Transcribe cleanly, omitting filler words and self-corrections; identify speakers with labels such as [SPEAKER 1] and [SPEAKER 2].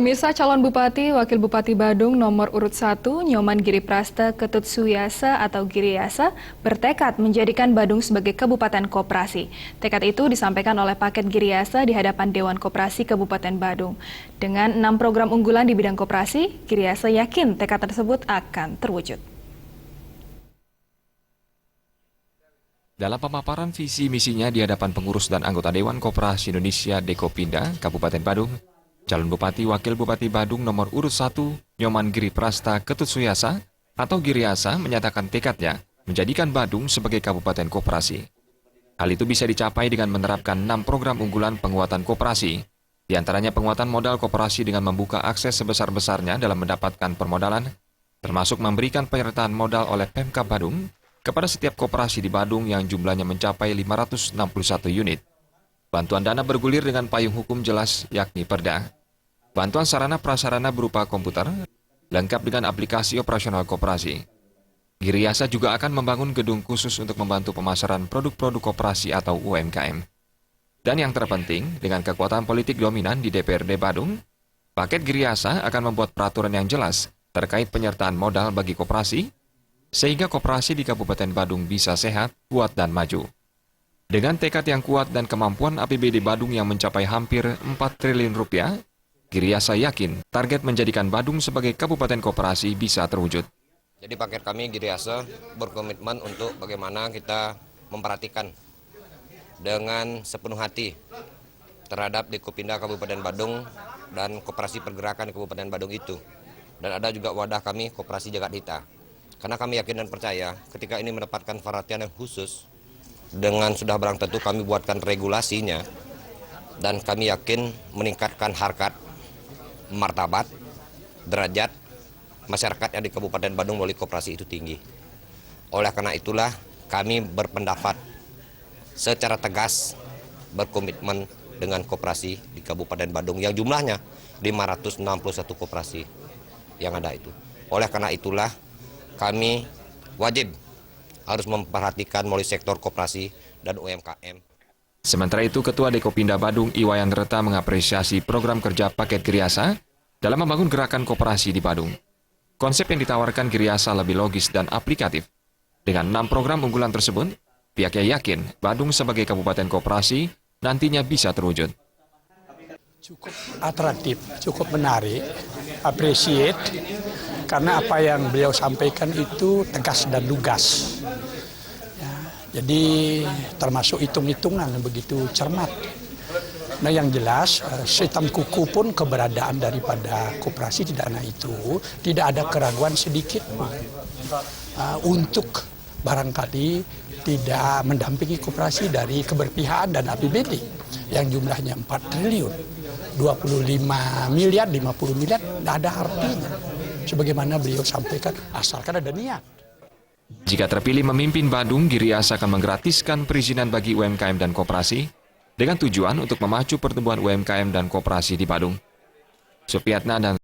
[SPEAKER 1] Pemirsa, calon Bupati, Wakil Bupati Badung nomor urut 1, Nyoman Giriprasta Ketut Suyasa atau Giriyasa bertekad menjadikan Badung sebagai Kabupaten Koperasi. Tekad itu disampaikan oleh Paket Giriyasa di hadapan Dewan Koperasi Kabupaten Badung. Dengan 6 program unggulan di bidang koperasi, Giriyasa yakin tekad tersebut akan terwujud.
[SPEAKER 2] Dalam pemaparan visi misinya di hadapan pengurus dan anggota Dewan Koperasi Indonesia Dekopinda, Kabupaten Badung, calon Bupati Wakil Bupati Badung nomor urut 1, Nyoman Giriprasta Ketut Suyasa atau Giriyasa menyatakan tekadnya menjadikan Badung sebagai Kabupaten Koperasi. Hal itu bisa dicapai dengan menerapkan 6 program unggulan penguatan koperasi, di antaranya penguatan modal koperasi dengan membuka akses sebesar-besarnya dalam mendapatkan permodalan, termasuk memberikan penyertaan modal oleh Pemkab Badung kepada setiap koperasi di Badung yang jumlahnya mencapai 561 unit. Bantuan dana bergulir dengan payung hukum jelas yakni Perda. Bantuan sarana prasarana berupa komputer, lengkap dengan aplikasi operasional koperasi. Giriyasa juga akan membangun gedung khusus untuk membantu pemasaran produk-produk koperasi atau UMKM. Dan yang terpenting, dengan kekuatan politik dominan di DPRD Badung, Paket Giriyasa akan membuat peraturan yang jelas terkait penyertaan modal bagi koperasi, sehingga koperasi di Kabupaten Badung bisa sehat, kuat, dan maju. Dengan tekad yang kuat dan kemampuan APBD Badung yang mencapai hampir 4 triliun rupiah, Giriyasa yakin target menjadikan Badung sebagai Kabupaten Koperasi bisa terwujud.
[SPEAKER 3] Jadi paket kami Giriyasa berkomitmen untuk bagaimana kita memperhatikan dengan sepenuh hati terhadap Dekopinda Kabupaten Badung dan Koperasi Pergerakan di Kabupaten Badung itu. Dan ada juga wadah kami Koperasi Jakarta. Karena kami yakin dan percaya ketika ini mendapatkan perhatian yang khusus, dengan sudah barang tentu kami buatkan regulasinya dan kami yakin meningkatkan harkat, martabat, derajat masyarakat yang di Kabupaten Badung melalui koperasi itu tinggi. Oleh karena itulah kami berpendapat secara tegas berkomitmen dengan koperasi di Kabupaten Badung yang jumlahnya 561 koperasi yang ada itu. Oleh karena itulah kami wajib harus memperhatikan melalui sektor koperasi dan UMKM.
[SPEAKER 2] Sementara itu, Ketua Dekopinda Badung Iwayan Reta mengapresiasi program kerja Paket Giriyasa dalam membangun gerakan koperasi di Badung. Konsep yang ditawarkan Giriyasa lebih logis dan aplikatif. Dengan 6 program unggulan tersebut, pihaknya yakin Badung sebagai Kabupaten Koperasi nantinya bisa terwujud.
[SPEAKER 4] Cukup atraktif, cukup menarik, appreciate, karena apa yang beliau sampaikan itu tegas dan lugas. Ya, jadi termasuk hitung-hitungan yang begitu cermat. Nah yang jelas, sehitam kuku pun keberadaan daripada koperasi di dana itu tidak ada keraguan sedikit pun. Untuk barangkali tidak mendampingi koperasi dari keberpihakan dan APBD yang jumlahnya 4 triliun. 25 miliar, 50 miliar, tidak ada artinya. Sebagaimana beliau sampaikan, asalkan ada niat.
[SPEAKER 2] Jika terpilih memimpin Badung, Giriyasa akan menggratiskan perizinan bagi UMKM dan koperasi dengan tujuan untuk memacu pertumbuhan UMKM dan koperasi di Badung. Supiatna dan